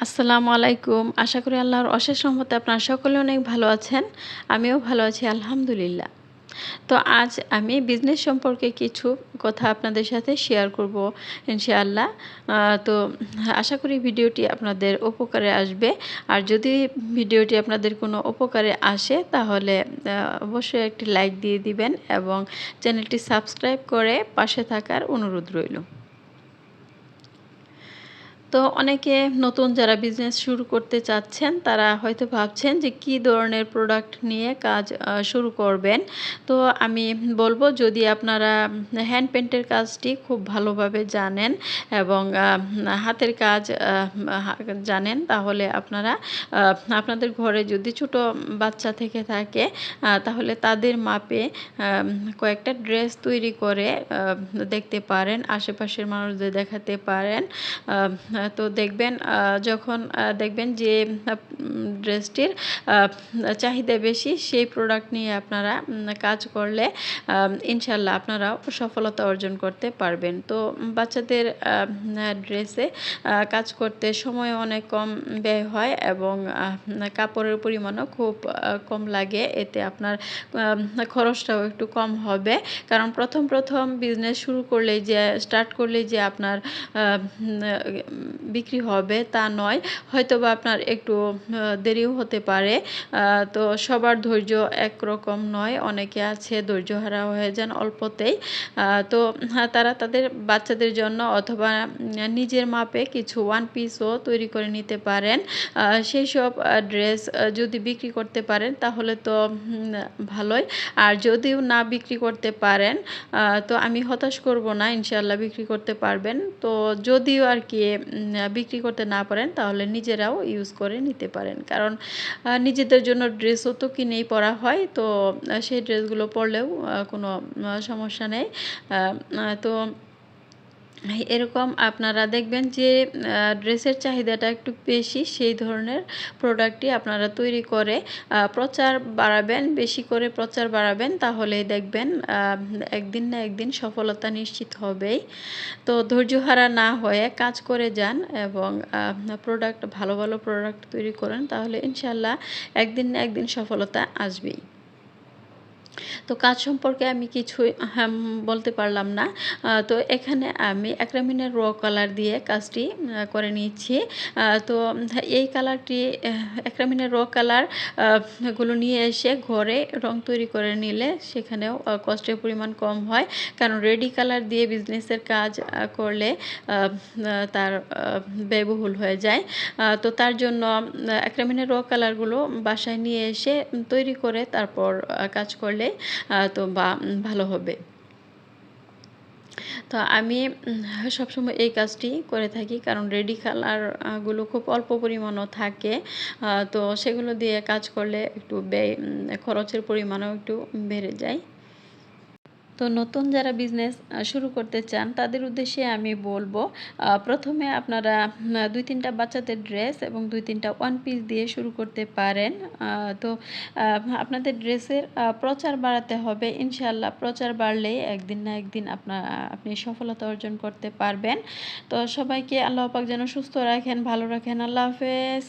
আসসালামু আলাইকুম। আশা করি আল্লাহর অশেষ রহমতে আপনারা সকলে অনেক ভালো আছেন। আমিও ভালো আছি আলহামদুলিল্লাহ। তো আজ আমি বিজনেস সম্পর্কে কিছু কথা আপনাদের সাথে শেয়ার করব ইনশাআল্লাহ। তো আশা করি ভিডিওটি আপনাদের উপকারে আসবে। আর যদি ভিডিওটি আপনাদের কোনো উপকারে আসে তাহলে অবশ্যই একটি লাইক দিয়ে দিবেন এবং চ্যানেলটি সাবস্ক্রাইব করে পাশে থাকার অনুরোধ রইল। তো অনেকে নতুন যারা বিজনেস শুরু করতে চাচ্ছেন তারা হয়তো ভাবছেন যে কী ধরনের প্রোডাক্ট নিয়ে কাজ শুরু করবেন। তো আমি বলবো, যদি আপনারা হ্যান্ড পেইন্টের কাজটি খুব ভালোভাবে জানেন এবং হাতের কাজ জানেন, তাহলে আপনারা আপনাদের ঘরে যদি ছোট বাচ্চা থেকে থাকে তাহলে তাদের মাপে কয়েকটা ড্রেস তৈরি করে দেখতে পারেন, আশেপাশের মানুষদের দেখাতে পারেন। তো দেখবেন যখন দেখবেন যে ড্রেসটির চাহিদা বেশি, সেই প্রোডাক্ট নিয়ে আপনারা কাজ করলে ইনশাল্লাহ আপনারাও সফলতা অর্জন করতে পারবেন। তো বাচ্চাদের ড্রেসে কাজ করতে সময় অনেক কম ব্যয় হয় এবং কাপড়ের পরিমাণও খুব কম লাগে। এতে আপনার খরচটাও একটু কম হবে, কারণ প্রথম বিজনেস শুরু করলেই যে স্টার্ট করলেই যে আপনার বিক্রি হবে তা নয়, হয়তোবা আপনার একটু দেরিও হতে পারে। তো সবার ধৈর্য একরকম নয়, অনেকে আছে ধৈর্যহারা হয়ে যান অল্পতেই। তো তারা তাদের বাচ্চাদের জন্য অথবা নিজের মাপে কিছু ওয়ান পিসও তৈরি করে নিতে পারেন। সেই সব ড্রেস যদি বিক্রি করতে পারেন তাহলে তো ভালোই। আর যদিও না বিক্রি করতে পারেন তো আমি হতাশ করব না, ইনশাআল্লাহ বিক্রি করতে পারবেন। তো যদিও আর কি বিক্রি করতে না পারেন তাহলে নিজেরাও ইউজ করে নিতে পারেন, কারণ নিজেদের জন্য ড্রেসও তো কিনেই পরা হয়। তো সেই ড্রেসগুলো পরলেও কোনো সমস্যা নেই। তো এরকম আপনারা দেখবেন যে ড্রেসের চাহিদাটা একটু বেশি, সেই ধরনের প্রোডাক্টই আপনারা তৈরি করে প্রচার বাড়াবেন, বেশি করে প্রচার বাড়াবেন, তাহলেই দেখবেন একদিন না একদিন সফলতা নিশ্চিত হবেই। তো ধৈর্যহারা না হয়ে কাজ করে যান এবং প্রোডাক্ট ভালো প্রোডাক্ট তৈরি করেন, তাহলে ইনশাল্লাহ একদিন না একদিন সফলতা আসবেই। তো কাজ সম্পর্কে আমি কিছুই বলতে পারলাম না। তো এখানে আমি অ্যাক্রিলিক র কালার দিয়ে কাজটি করে নিচ্ছি। তো এই কালারটি অ্যাক্রিলিক র কালার গুলো নিয়ে এসে ঘরে রং তৈরি করে নিলে সেখানেও কষ্টের পরিমাণ কম হয়, কারণ রেডি কালার দিয়ে বিজনেসের কাজ করলে তার ব্যয়বহুল হয়ে যায়। তো তার জন্য অ্যাক্রিলিক র কালারগুলো বাসায় নিয়ে এসে তৈরি করে তারপর কাজ করলে তো ভালো হবে। তো আমি সবসময় এই কাজটি করে থাকি, কারণ রেডি কালারগুলো খুব অল্প পরিমাণও থাকে। তো সেগুলো দিয়ে কাজ করলে একটু খরচের পরিমাণও একটু বেড়ে যায়। তো নতুন যারা বিজনেস শুরু করতে চান তাদের উদ্দেশ্যে আমি বলবো, প্রথমে আপনারা 2-3টা বাচ্চাদের ড্রেস এবং 2-3টা ওয়ান পিস দিয়ে শুরু করতে পারেন। তো আপনাদের ড্রেসের প্রচার বাড়াতে হবে, ইনশাআল্লাহ প্রচার বাড়লেই একদিন না একদিন আপনি সফলতা অর্জন করতে পারবেন। তো সবাইকে আল্লাহ পাক যেন সুস্থ রাখেন, ভালো রাখেন। আল্লাহ হাফেজ।